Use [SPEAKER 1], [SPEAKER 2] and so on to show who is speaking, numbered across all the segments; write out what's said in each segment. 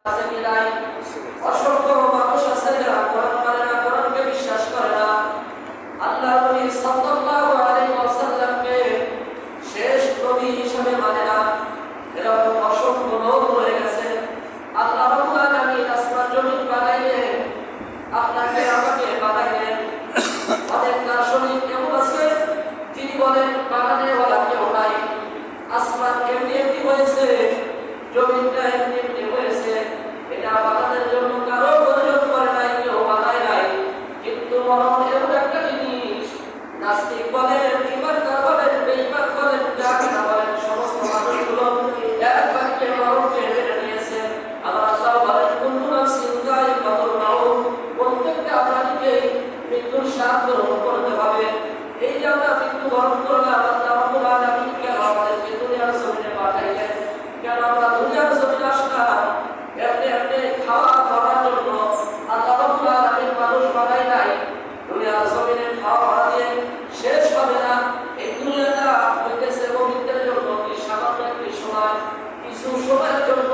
[SPEAKER 1] আছে কি নাই? অসংখ্য মানুষ আছে যারা কোরআন মানে না, কোরআনকে বিশ্বাস করে না। আল্লাহ নবী সাল্লাল্লাহু আলাইহি ওয়াসাল্লামকে শেষ নবী হিসেবে মানে না। এরকম অসংখ্য লোক রয়ে গেছে। আল্লাহ রাব্বুল আলামিন আসমান জমিন বানাইলেন, আপনাকে আমাকে বানাইলেন। অনেক দার্শনিক কেমন আছে যিনি বলেন বানানেওয়ালা কেউ নাই, আসমান এমনি এমনি হয়েছে, জমিনটা এমনি এমনি হয়েছে, এটা বানানোর জন্য কারো প্রয়োজন পড়ে নাই, কেউ বানায় নাই। কিন্তু মরণ এমন একটা জিনিস, নাস্তিক বলেন, ঈমানদার বলেন, বেঈমান বলেন, জাহেল বলেন, সমস্ত মানুষগুলো এক বাক্যে মরণকে মেনে নিয়েছে। আবার আল্লাহ বলেন কুল্লু নাফসিন যায়িকাতুল মাউত, প্রত্যেকটা প্রাণীকে মৃত্যুর স্বাদ গ্রহণ করতে হবে। এই যে আমরা মৃত্যু বরণ করলাম, আল্লাহ রাব্বুল আলামিন কেন আমাদেরকে দুনিয়ার জমিনে পাঠাইলেন? কেন আমরা দুনিয়ার জমিনে আসলাম? এমনি এমনি খাওয়া খাওয়ার জন্য আল্লাহ রাব্বুল আলামিন মানুষ বানাই নাই। দুনিয়ার জমিনে খাওয়া দিয়ে শেষ হবে না। এই দুনিয়াটা হইতেছে পবিত্রের জন্য কি সামান্য একটি সময়, কিছু সময়ের জন্য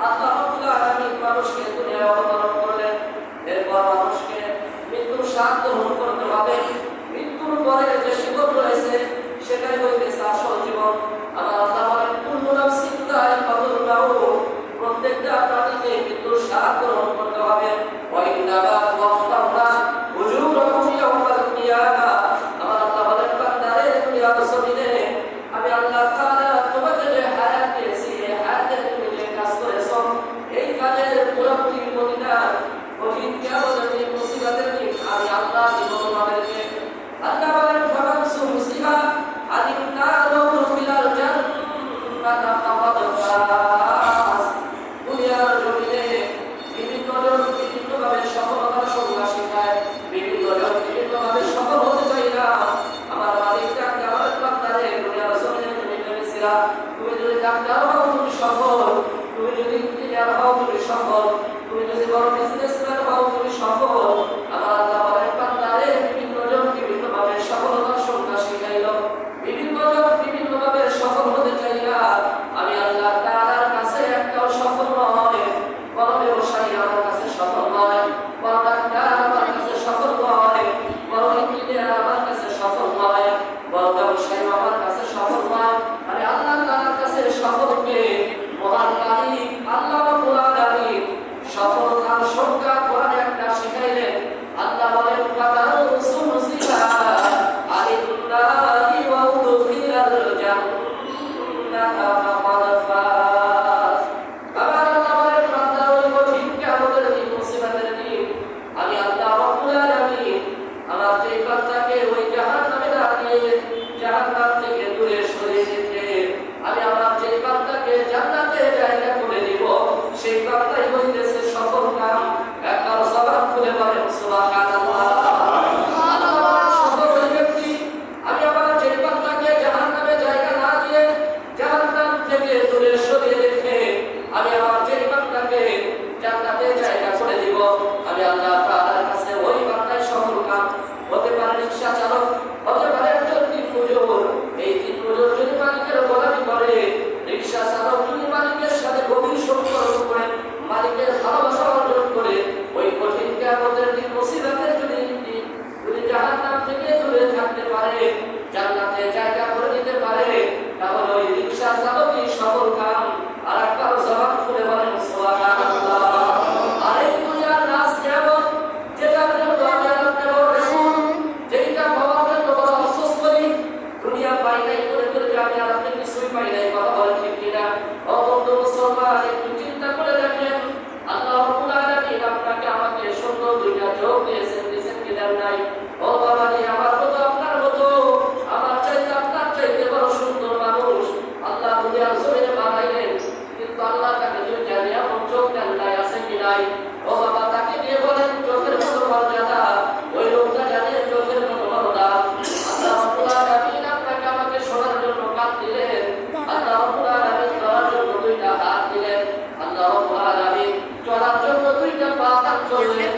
[SPEAKER 1] আল্লাহ রাব্বুল আলামিন মানুষকে দুনিয়ায় অবতরণ করলেন। এরপর মানুষকে মৃত্যুর স্বাদ গ্রহণ করতে হবে। মৃত্যুর পরে যে জীবন রয়েছে সেটাই হইতেছে আসল জীবন। আবার আল্লাহ বলেন কুল্লু নাফসিন যায়িকাতুল মাউত, প্রত্যেকটা প্রাণীকে মৃত্যুর স্বাদ গ্রহণ করতে হবে। ওয়া ইন্নামা তুওয়াফাউনা উজুরাকুম ইয়াওমাল কিয়ামাহ, আমার আল্লাহ বলেন বান্দারে দুনিয়ার জমিনে আমি আল্লাহ তাআলা তোমাকে যে হায়াত দিয়েছি, এই হায়াতে তুমি যে কাজ করেছো, এই কাজের পুরোপুরি প্রতিটা কঠিন কিয়ামতের দিন, মুসিবতের দিন আমি আল্লাহ দিব তোমাদেরকে। আল্লাহ বলেন ফামান সুমসিবা আদিন্নারু ফিলাল জান্নাতা ফাকাদ ফাজ, দুনিয়ার জমিনে বিভিন্ন জন বিভিন্নভাবে সফলতার সংজ্ঞা শেখায়, বিভিন্ন জন বিভিন্নভাবে সফল হতে চাই না। আমার মালিক ডাক্তার আমার বান্দারে দুনিয়ার জমিনে তুমি ভেবেছিলা তুমি যদি ডাক্তার হও তুমি সফল, তুমি যদি ইঞ্জিনিয়ার হও তুমি সফল, তুমি যদি বড় বিজনেসম্যান হও তুমি সফল। আমার আল্লাহ বলেন বান্দারে বিভিন্ন জন বিভিন্নভাবে সফলতার সংজ্ঞা শিখাইল, বিভিন্ন জন বিভিন্নভাবে সফল হতে চাইলা। আমি আল্লাহ তাআলার কাছে একটাও সফল নয়। বড় ব্যবসায়ী আমার কাছে সফল নয়, বড় ডাক্তার আমার কাছে সফল নয়, বড় ইঞ্জিনিয়ার আমার কাছে সফল নয়, বড় ব্যবসায়ী আমার কাছে সফল নয়। আমি আল্লাহ তাআলার কাছে সফলকে মহান মালিক আল্লাহ রাব্বুল আলামিন সফলতার সংজ্ঞা কোরআনে একটা শিখাইলেন। আল্লাহ বলেন ফামান সুমসিবা আলিন্নারি ওয়া উদখিলাল জান্নাতা ফাকাদ ফাজ। আবার আল্লাহ বলেন বান্দা ওই কঠিন কিয়ামতের দিন, মুসিবতের দিন আমি আল্লাহ রাব্বুল আলামিন আমার যে বান্দাকে ওই জাহান্নামে না নিয়ে জাহান্নাম থেকে দূরে সরিয়ে দিতে, আমি আমার যে বান্দাকে জান্নাতে জায়গা করে দিব, সেই বান্দাই হইতেছে সফল কাম। একবার জবান খুলে বলেন সুবহানাল্লাহ। আল্লাহ বলেন সফল ওই ব্যক্তি, আমি আমার যে বান্দাকে জাহান্নামে জায়গা না দিয়ে জাহান্নাম থেকে দূরে সরিয়ে রেখে আমি আমার যে বান্দাকে জান্নাতে জায়গা করে দিব, আমি আল্লাহ তাআলার কাছে ওই বান্দাই সফল কাম। হতে পারে রিকশা চালক, হতে পারে একজন দিনমজুর। এই দিনমজুর যদি মালিকের গোলামি করে, রিকশা চালক যদি মালিকের সাথে গভীর সম্পর্ক করে, মালিকের ভালোবাসা অর্জন করে, ওই কঠিন কিয়ামতের দিন মুসিবতের যদি জাহান্নাম থেকে দূরে থাকতে পারে, জান্নাতে জায়গা করে নিতে পারে, তাহলে ওই রিকশা চালকই সফল কাম। আর একবার জবান খুলে বলেন সুবহানাল্লাহ। আর এই দুনিয়ার নাচ কেমন, যেটার জন্য আমি আল্লাহকে রাসূল, যেটা পাওয়ার জন্য বড় আফসোস করি, দুনিয়া পাই নাই করে করে আমি আল্লাহকে কিছুই পাই নাই। কথা বলেন ঠিক কিনা? ও বন্ধু মুসলমান, একটু চিন্তা করে দেখেন, আল্লাহ রাব্বুল আলামিন আপনাকে আমাকে সুন্দর দুইটা চোখ দিয়েছেন, দিয়েছেন কি দেন নাই? ও বাবা রে, আমার মতো আপনার মতো আমার চাইতে আপনার চাইতে বড় সুন্দর মানুষ আল্লাহ দুনিয়ার জমিনে বানাইলেন, কিন্তু আল্লাহ তাকে দুইটা নিয়ামত চোখ দেন নাই, আছে কি নাই? ও বাবা, তাকে দিয়ে বলেন চোখের মতো মর্যাদা, ওই লোকটা জানে চোখের মতো মর্যাদা। আল্লাহ রাব্বুল আলামিন আপনাকে আমাকে শোনার জন্য কান দিলেন, আল্লাহ রাব্বুল আলামিন ধরার জন্য দুইটা হাত দিলেন, আল্লাহ রাব্বুল আলামিন চলার জন্য দুইটা পা দান করলেন।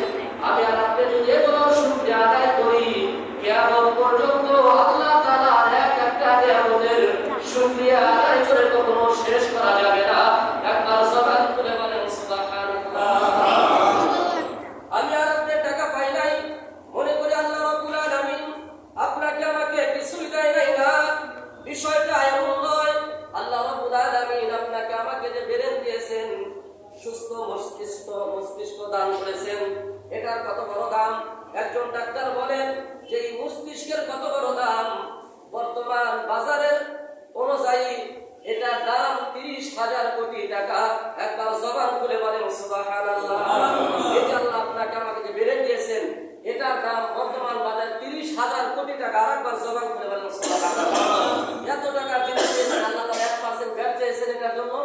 [SPEAKER 1] আমি আর আপনি যদি এগুলো শুকরিয়া আদায় করি, কিয়ামত পর্যন্ত আল্লাহ তাআলার এক একটা নিয়ামতের শুকরিয়া আদায় করে কখনো শেষ করা যাবে না। একবার জবান খুলে বলেন সুবহান। সুস্থ মস্তিষ্ক দান করেছেন। এটার কত বড় দাম! একজন ডাক্তার বলেন যে এই মস্তিষ্কের কত বড় দাম। বর্তমান বাজারের অনুযায়ী এটার দাম 30,000 কোটি টাকা। একবার জবান খুলে বলেন সুবহানাল্লাহ। এই যে আল্লাহ আপনাকে আমাকে যে বেড়ে দিয়েছেন, এটার দাম বর্তমান বাজারে 30,000 কোটি টাকা। আরেকবার জবান খুলে বলেন সুবহানাল্লাহ। এত টাকার জিনিস দিয়েছেন, আল্লাহ তাআলা 1% ব্যাট চেয়েছেন এটার জন্য।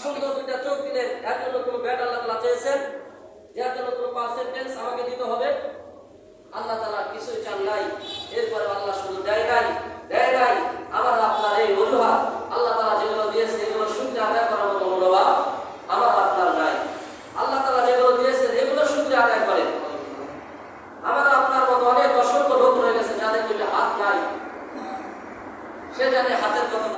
[SPEAKER 1] সুন্দর দুইটা চোখ দিলেন, এর জন্য কোনো ব্যাট আল্লাহ তাআলা চেয়েছেন? এর জন্য কোনো পার্সেন্টেজ আমাকে দিতে হবে? আল্লাহ তাআলা কিছুই চান নাই। এরপরে আল্লাহ শুধু দেয় নাই। আমার আপনার এই অজুহাত, আল্লাহ তাআলা যেগুলো দিয়েছে এগুলো শুকরিয়া আদায় করার মতো মনোভাব আমার আপনার নাই। আল্লাহ তাআলা যেগুলো দিয়েছেন এগুলো শুকরিয়া আদায় করেন। আমার আপনার মতো অনেক অসংখ্য লোক রয়ে গেছে যাদের দুইটা হাত নাই, সে জানে হাতের কথা।